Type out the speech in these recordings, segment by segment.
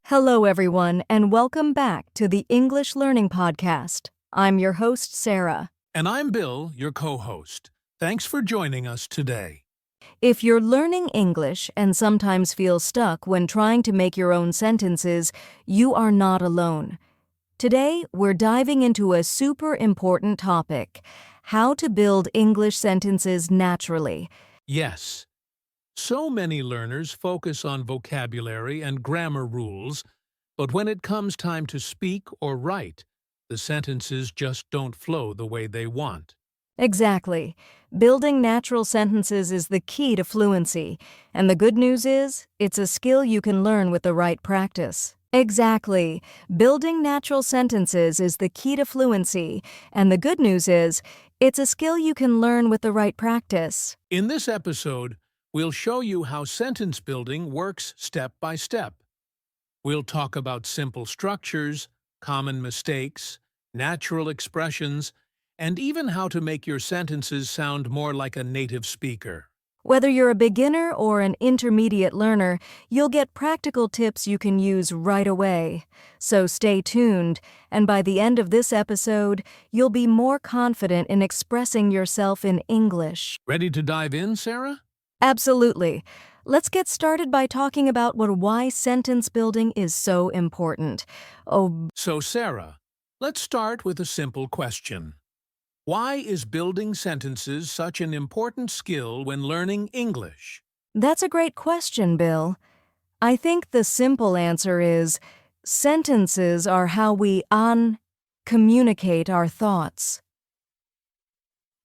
Hello, everyone, and welcome back to the English Learning Podcast. I'm your host, Sarah. And I'm Bill, your co-host. Thanks for joining us today. If you're learning English and sometimes feel stuck when trying to make your own sentences, you are not alone. Today, we're diving into a super important topic: how to build English sentences naturally. Yes, so many learners focus on vocabulary and grammar rules, but when it comes time to speak or write, the sentences just don't flow the way they want. Exactly. Building natural sentences is the key to fluency, and the good news is, it's a skill you can learn with the right practice. Exactly. Building natural sentences is the key to fluency, and the good news is, it's a skill you can learn with the right practice. In this episode, we'll show you how sentence building works step by step. We'll talk about simple structures, common mistakes, natural expressions, and even how to make your sentences sound more like a native speaker. Whether you're a beginner or an intermediate learner, you'll get practical tips you can use right away. So stay tuned, and by the end of this episode, you'll be more confident in expressing yourself in English. Ready to dive in, Sarah? Absolutely. Let's get started by talking about why sentence building is so important. So, Sarah, let's start with a simple question. Why is building sentences such an important skill when learning English? That's a great question, Bill. I think the simple answer is sentences are how we communicate our thoughts.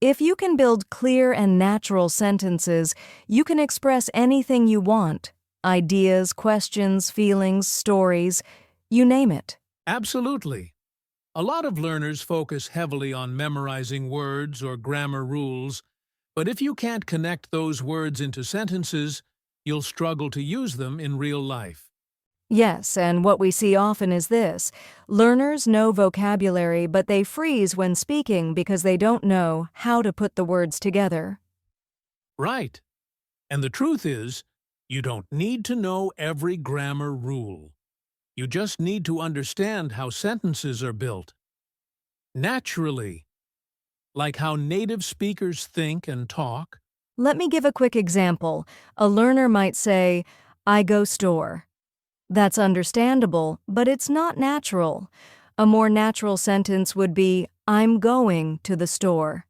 If you can build clear and natural sentences, you can express anything you want: ideas, questions, feelings, stories, you name it. Absolutely. A lot of learners focus heavily on memorizing words or grammar rules, but if you can't connect those words into sentences, you'll struggle to use them in real life. Yes, and what we see often is this: learners know vocabulary, but they freeze when speaking because they don't know how to put the words together. Right. And the truth is, you don't need to know every grammar rule. You just need to understand how sentences are built. Naturally, like how native speakers think and talk. Let me give a quick example. A learner might say, "I go store." That's understandable, but it's not natural. A more natural sentence would be, "I'm going to the store."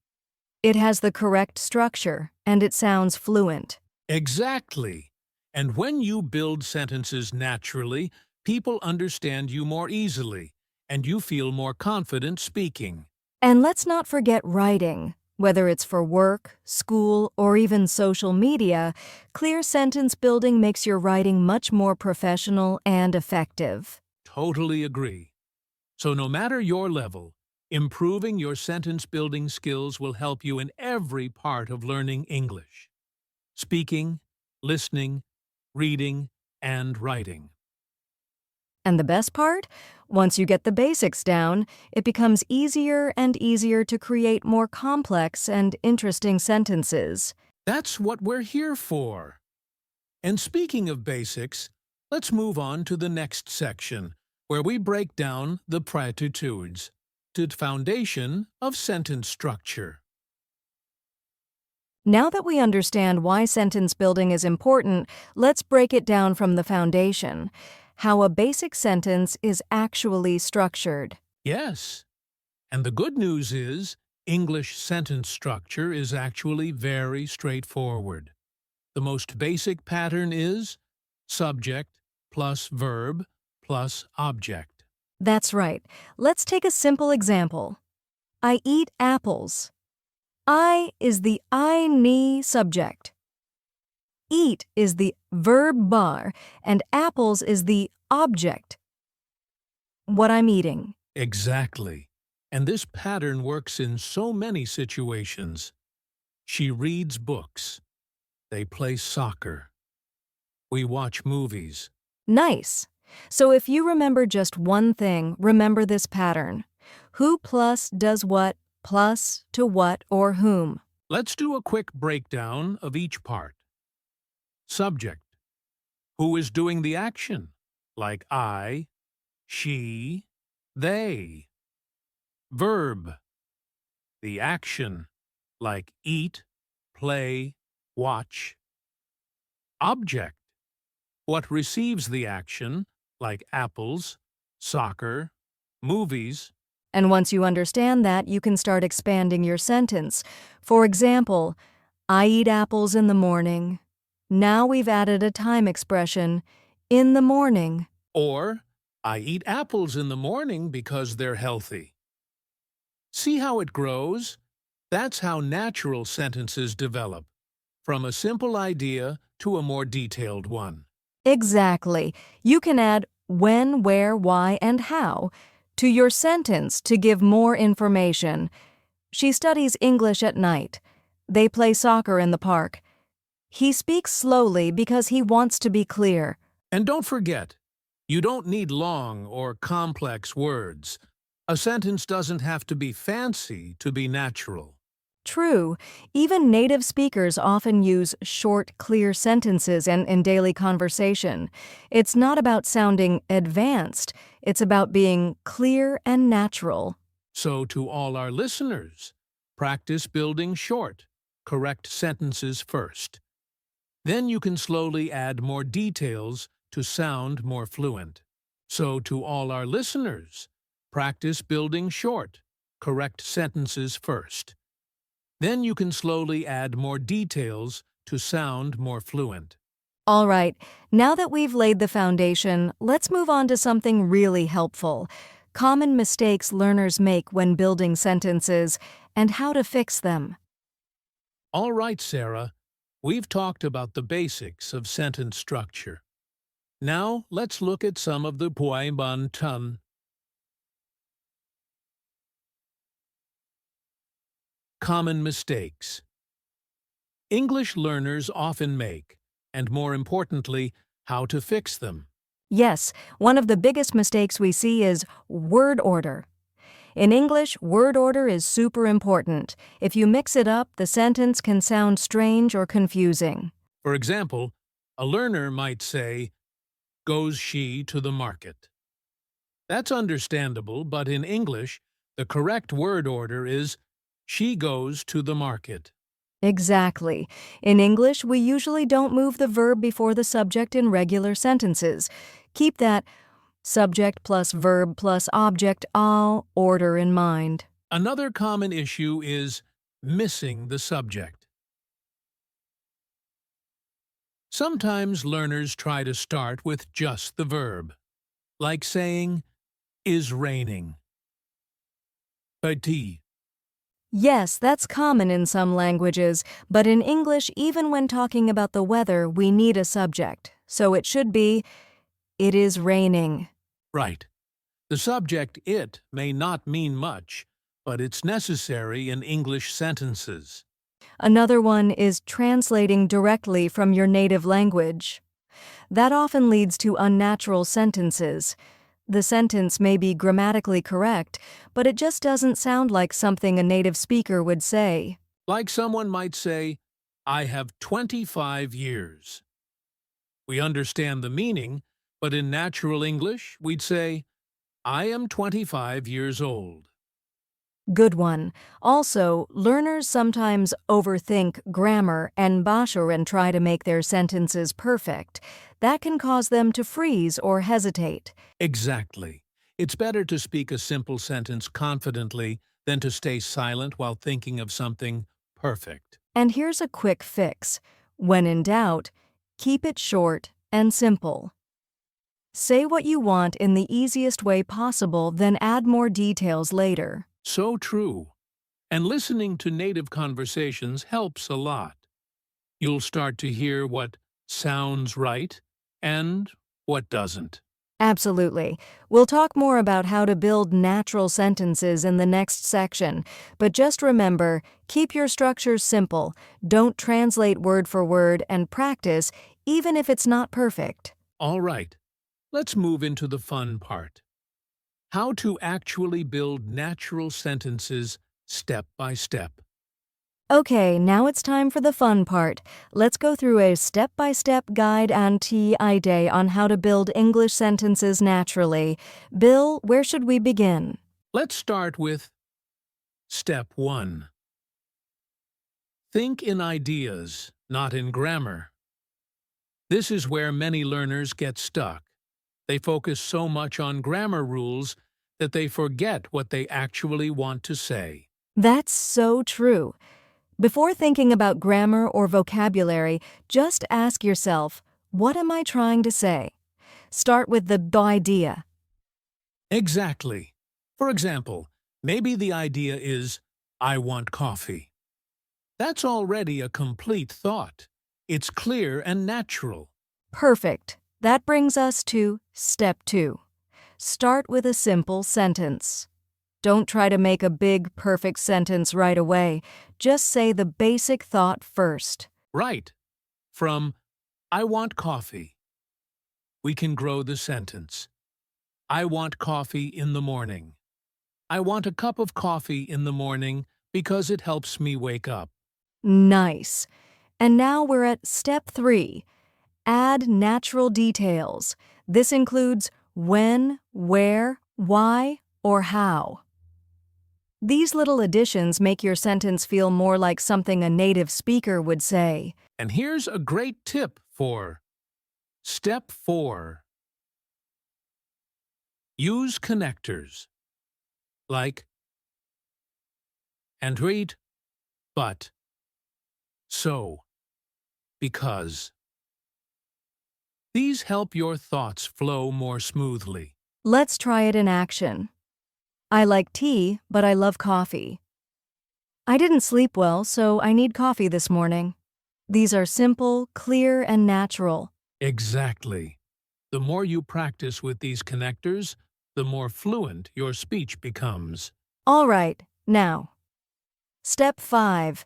It has the correct structure, and it sounds fluent. Exactly. And when you build sentences naturally, people understand you more easily, and you feel more confident speaking. And let's not forget writing. Whether it's for work, school, or even social media, clear sentence building makes your writing much more professional and effective. Totally agree. So no matter your level, improving your sentence building skills will help you in every part of learning English: speaking, listening, reading, and writing. And the best part? Once you get the basics down, it becomes easier and easier to create more complex and interesting sentences. That's what we're here for. And speaking of basics, let's move on to the next section, where we break down the platitudes, the foundation of sentence structure. Now that we understand why sentence building is important, let's break it down from the foundation: how a basic sentence is actually structured. Yes, and the good news is, English sentence structure is actually very straightforward. The most basic pattern is subject plus verb plus object. That's right. Let's take a simple example. I eat apples. I is the I-me subject. Eat is the verb bar, and apples is the object. What I'm eating. Exactly. And this pattern works in so many situations. She reads books. They play soccer. We watch movies. Nice. So if you remember just one thing, remember this pattern. Who plus does what plus to what or whom. Let's do a quick breakdown of each part. Subject. Who is doing the action? like I, she, they. Verb, the action, like eat, play, watch. Object, what receives the action, like apples, soccer, movies. And once you understand that, you can start expanding your sentence. For example, I eat apples in the morning. Now we've added a time expression, in the morning. Or, I eat apples in the morning because they're healthy. See how it grows? That's how natural sentences develop, from a simple idea to a more detailed one. Exactly. You can add when, where, why, and how to your sentence to give more information. She studies English at night. They play soccer in the park. He speaks slowly because he wants to be clear. And don't forget, you don't need long or complex words. A sentence doesn't have to be fancy to be natural. True, even native speakers often use short, clear sentences in daily conversation. It's not about sounding advanced, it's about being clear and natural. So to all our listeners, practice building short, correct sentences first. Then you can slowly add more details to sound more fluent. So to all our listeners, practice building short, correct sentences first. Then you can slowly add more details to sound more fluent. All right, now that we've laid the foundation, let's move on to something really helpful. Common mistakes learners make when building sentences and how to fix them. All right, Sarah, we've talked about the basics of sentence structure. Now let's look at some of the Puaiban Tun. Common mistakes English learners often make, and more importantly, how to fix them. Yes, one of the biggest mistakes we see is word order. In English, word order is super important. If you mix it up, the sentence can sound strange or confusing. For example, a learner might say, "Goes she to the market?" That's understandable, but in English, the correct word order is, "She goes to the market." Exactly. In English, we usually don't move the verb before the subject in regular sentences. Keep that subject plus verb plus object all order in mind. Another common issue is missing the subject. Sometimes learners try to start with just the verb, like saying, "is raining." Petit. Yes, that's common in some languages, but in English, even when talking about the weather, we need a subject. So it should be, it is raining. Right. The subject "it" may not mean much, but it's necessary in English sentences. Another one is translating directly from your native language. That often leads to unnatural sentences. The sentence may be grammatically correct, but it just doesn't sound like something a native speaker would say. Like someone might say, "I have 25 years." We understand the meaning, but in natural English, we'd say, "I am 25 years old." Good one. Also, learners sometimes overthink grammar and basho and try to make their sentences perfect. That can cause them to freeze or hesitate. Exactly. It's better to speak a simple sentence confidently than to stay silent while thinking of something perfect. And here's a quick fix. When in doubt, keep it short and simple. Say what you want in the easiest way possible, then add more details later. So true. And listening to native conversations helps a lot. You'll start to hear what sounds right and what doesn't. Absolutely. We'll talk more about how to build natural sentences in the next section, but just remember, keep your structures simple, don't translate word for word, and practice even if it's not perfect. All right, let's move into the fun part. How to actually build natural sentences step by step. Okay, now it's time for the fun part. Let's go through a step-by-step guide and TI-Day on how to build English sentences naturally. Bill, where should we begin? Let's start with Step 1. Think in ideas, not in grammar. This is where many learners get stuck. They focus so much on grammar rules that they forget what they actually want to say. That's so true. Before thinking about grammar or vocabulary, just ask yourself, what am I trying to say? Start with the idea. Exactly. For example, maybe the idea is, I want coffee. That's already a complete thought. It's clear and natural. Perfect. That brings us to step 2. Start with a simple sentence. Don't try to make a big, perfect sentence right away. Just say the basic thought first. Right. From, I want coffee, we can grow the sentence. I want coffee in the morning. I want a cup of coffee in the morning because it helps me wake up. Nice. And now we're at step 3. Add natural details. This includes when, where, why, or how. These little additions make your sentence feel more like something a native speaker would say. And here's a great tip for Step 4. Use connectors like and read, but, so, because. These help your thoughts flow more smoothly. Let's try it in action. I like tea, but I love coffee. I didn't sleep well, so I need coffee this morning. These are simple, clear, and natural. Exactly. The more you practice with these connectors, the more fluent your speech becomes. All right, now. Step 5.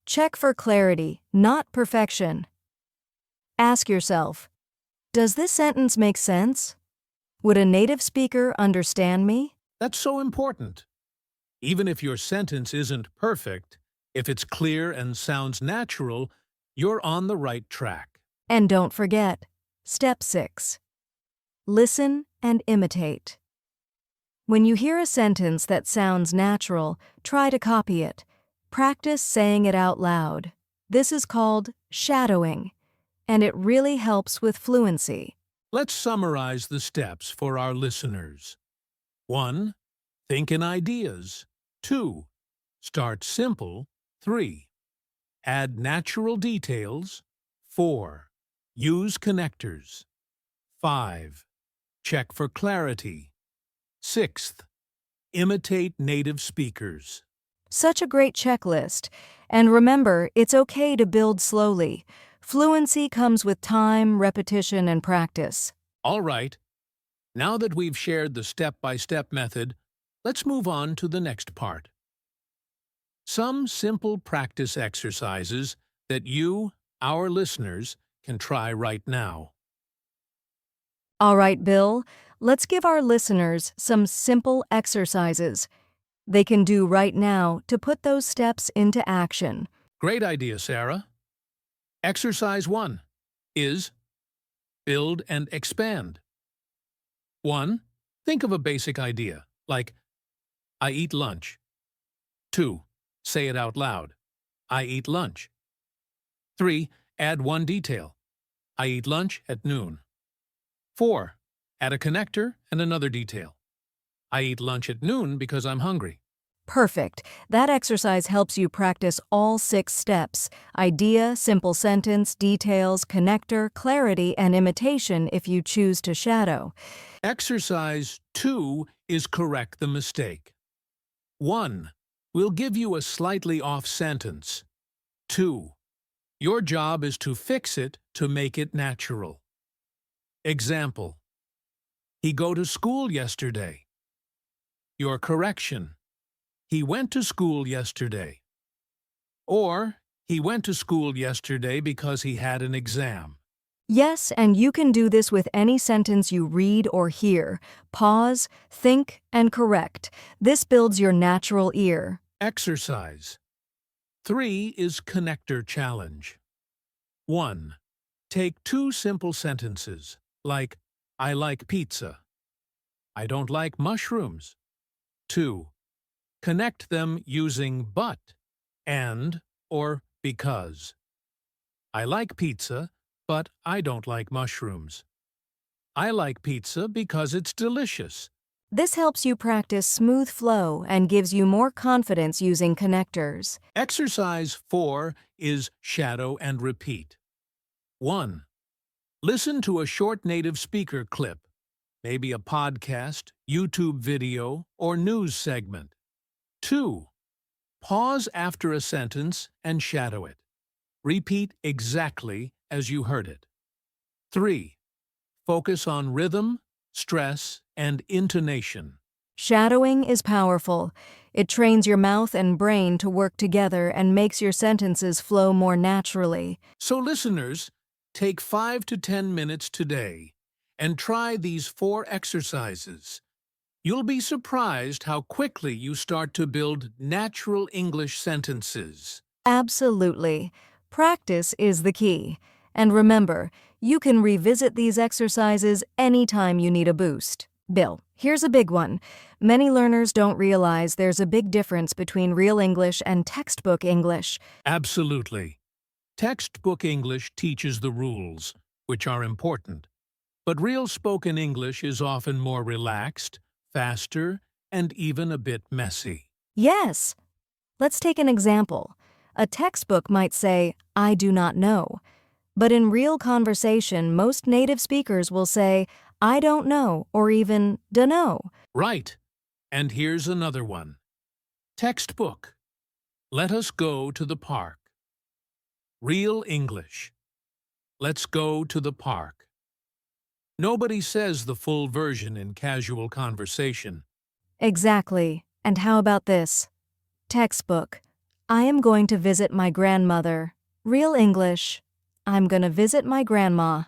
Check for clarity, not perfection. Ask yourself, does this sentence make sense? Would a native speaker understand me? That's so important. Even if your sentence isn't perfect, if it's clear and sounds natural, you're on the right track. And don't forget, step 6. Listen and imitate. When you hear a sentence that sounds natural, try to copy it. Practice saying it out loud. This is called shadowing, and it really helps with fluency. Let's summarize the steps for our listeners. 1. Think in ideas. 2. Start simple. 3. Add natural details. 4. Use connectors. 5. Check for clarity. 6th. Imitate native speakers. Such a great checklist. And remember, it's okay to build slowly. Fluency comes with time, repetition, and practice. All right. Now that we've shared the step-by-step method, let's move on to the next part. Some simple practice exercises that you, our listeners, can try right now. All right, Bill, let's give our listeners some simple exercises they can do right now to put those steps into action. Great idea, Sarah. Exercise 1 is build and expand. 1. Think of a basic idea, like, I eat lunch. 2. Say it out loud. I eat lunch. 3. Add one detail. I eat lunch at noon. 4. Add a connector and another detail. I eat lunch at noon because I'm hungry. Perfect. That exercise helps you practice all 6 steps: idea, simple sentence, details, connector, clarity, and imitation if you choose to shadow. Exercise 2 is correct the mistake. 1. We'll give you a slightly off sentence. 2. Your job is to fix it to make it natural. Example. He go to school yesterday. Your correction. He went to school yesterday. Or, he went to school yesterday because he had an exam. Yes, and you can do this with any sentence you read or hear. Pause, think, and correct. This builds your natural ear. Exercise. 3 is connector challenge. 1. Take 2 simple sentences, like, I like pizza. I don't like mushrooms. 2. Connect them using but, and, or because. I like pizza, but I don't like mushrooms. I like pizza because it's delicious. This helps you practice smooth flow and gives you more confidence using connectors. Exercise 4 is shadow and repeat. 1. Listen to a short native speaker clip, maybe a podcast, YouTube video, or news segment. 2. Pause after a sentence and shadow it. Repeat exactly as you heard it. 3. Focus on rhythm, stress, and intonation. Shadowing is powerful. It trains your mouth and brain to work together and makes your sentences flow more naturally. So listeners, take 5 to 10 minutes today and try these 4 exercises. You'll be surprised how quickly you start to build natural English sentences. Absolutely. Practice is the key. And remember, you can revisit these exercises anytime you need a boost. Bill, here's a big one. Many learners don't realize there's a big difference between real English and textbook English. Absolutely. Textbook English teaches the rules, which are important. But real spoken English is often more relaxed, faster, and even a bit messy. Yes. Let's take an example. A textbook might say, I do not know. But in real conversation, most native speakers will say, I don't know, or even dunno. Right. And here's another one. Textbook. Let us go to the park. Real English. Let's go to the park. Nobody says the full version in casual conversation. Exactly. And how about this? Textbook. I am going to visit my grandmother. Real English. I'm going to visit my grandma.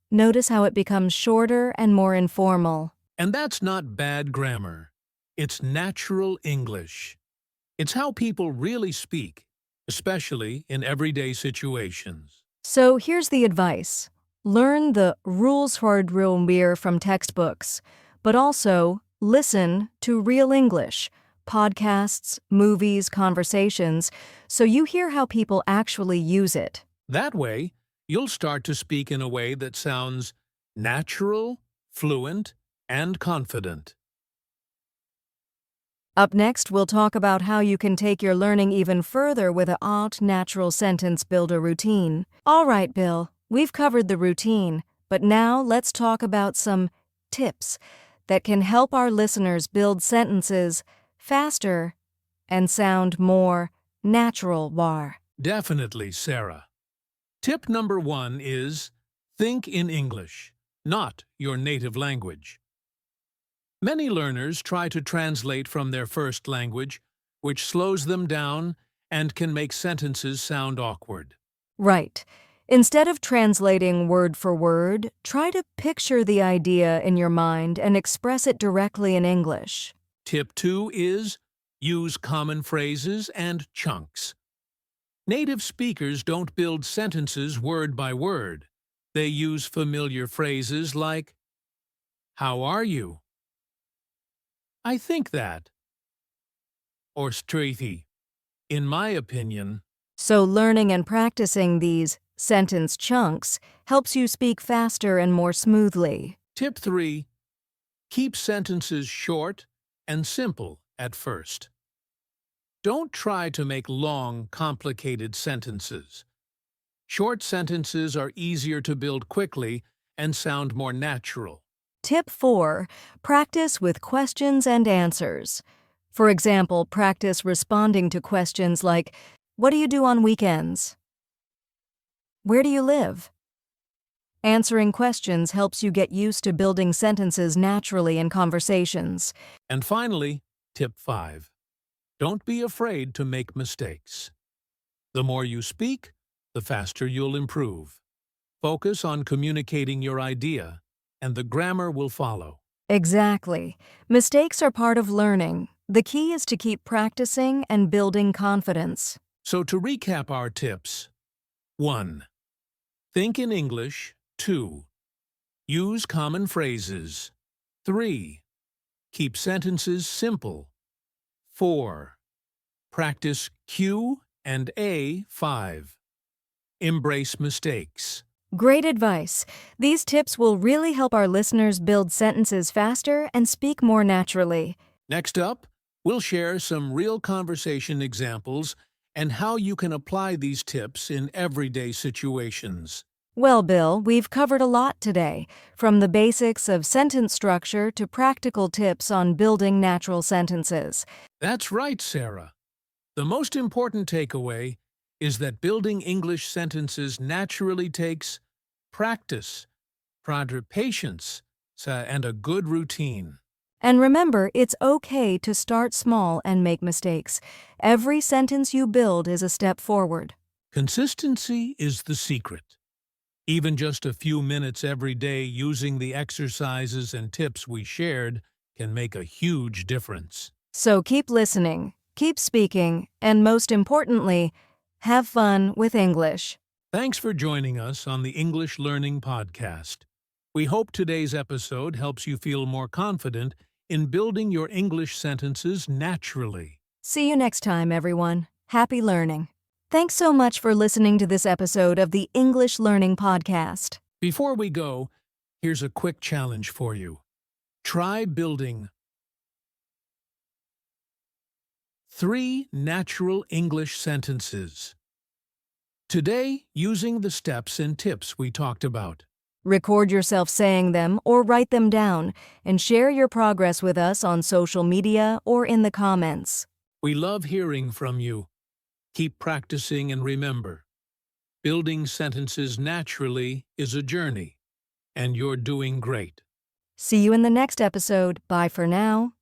Notice how it becomes shorter and more informal. And that's not bad grammar. It's natural English. It's how people really speak, especially in everyday situations. So here's the advice. Learn the rules for real beer from textbooks, but also listen to real English, podcasts, movies, conversations, so you hear how people actually use it. That way, you'll start to speak in a way that sounds natural, fluent, and confident. Up next, we'll talk about how you can take your learning even further with an alt natural sentence builder routine. All right, Bill, we've covered the routine, but now let's talk about some tips that can help our listeners build sentences faster and sound more natural. Definitely, Sarah. Tip number 1 is think in English, not your native language. Many learners try to translate from their first language, which slows them down and can make sentences sound awkward. Right. Instead of translating word for word, try to picture the idea in your mind and express it directly in English. Tip 2 is use common phrases and chunks. Native speakers don't build sentences word by word. They use familiar phrases like, how are you? I think that. Or streethy. In my opinion. So learning and practicing these sentence chunks helps you speak faster and more smoothly. Tip 3. Keep sentences short and simple at first. Don't try to make long, complicated sentences. Short sentences are easier to build quickly and sound more natural. Tip 4. Practice with questions and answers. For example, practice responding to questions like, what do you do on weekends? Where do you live? Answering questions helps you get used to building sentences naturally in conversations. And finally, tip 5. Don't be afraid to make mistakes. The more you speak, the faster you'll improve. Focus on communicating your idea, and the grammar will follow. Exactly. Mistakes are part of learning. The key is to keep practicing and building confidence. So to recap our tips: 1. Think in English. 2. Use common phrases. 3. Keep sentences simple. 4. Practice Q and A. 5. Embrace mistakes. Great advice. These tips will really help our listeners build sentences faster and speak more naturally. Next up, we'll share some real conversation examples and how you can apply these tips in everyday situations. Well, Bill, we've covered a lot today, from the basics of sentence structure to practical tips on building natural sentences. That's right, Sarah. The most important takeaway is that building English sentences naturally takes practice, patience, and a good routine. And remember, it's okay to start small and make mistakes. Every sentence you build is a step forward. Consistency is the secret. Even just a few minutes every day using the exercises and tips we shared can make a huge difference. So keep listening, keep speaking, and most importantly, have fun with English. Thanks for joining us on the English Learning Podcast. We hope today's episode helps you feel more confident in building your English sentences naturally. See you next time, everyone. Happy learning. Thanks so much for listening to this episode of the English Learning Podcast. Before we go, here's a quick challenge for you. Try building 3 natural English sentences today using the steps and tips we talked about. Record yourself saying them or write them down and share your progress with us on social media or in the comments. We love hearing from you. Keep practicing and remember, building sentences naturally is a journey, and you're doing great. See you in the next episode. Bye for now.